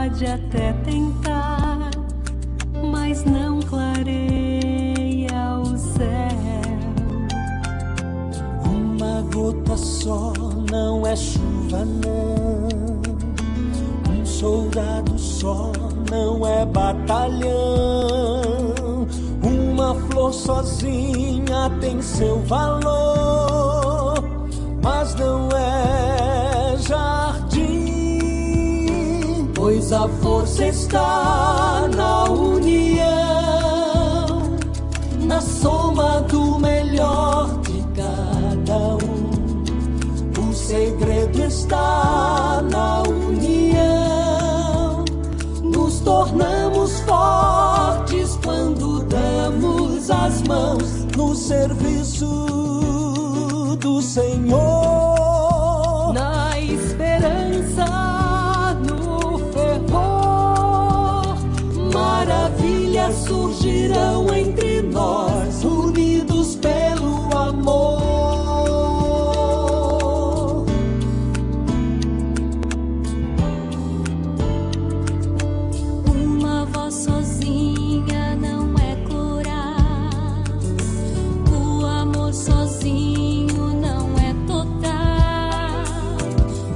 pode até tentar, mas não clareia o céu. Uma gota só não é chuva, não. Um soldado só não é batalhão. Uma flor sozinha tem seu valor, mas não é jardim, pois a força está na união, na soma do melhor de cada um. O segredo está na união, nos tornamos fortes quando damos as mãos no serviço do Senhor. Na esperança, no fervor, maravilhas surgirão entre nós, unidos pelo amor. Uma voz sozinha não é curar, o amor sozinho não é total.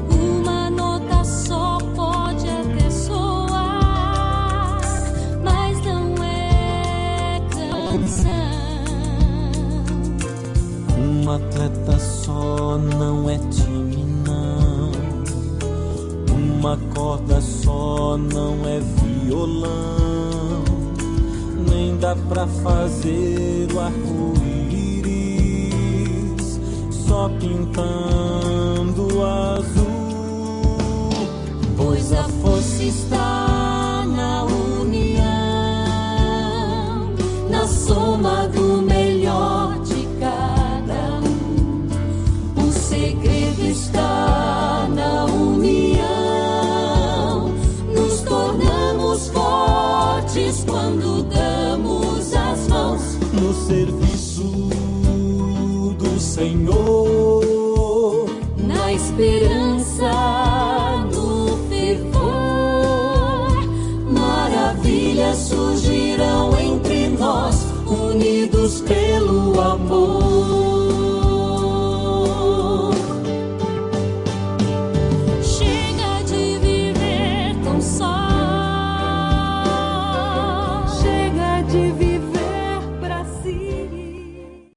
Uma nota só pode até soar, mas não é canção. Um atleta só não é time, não. Uma corda só não é violão. Nem dá pra fazer o arco-íris só pintando azul, Pois a força está na união, na soma do melhor de cada um. O segredo está na união, nos tornamos fortes quando damos as mãos no serviço do Senhor. na esperança, no fervor. Maravilhas surgirão entre nós, unidos pelo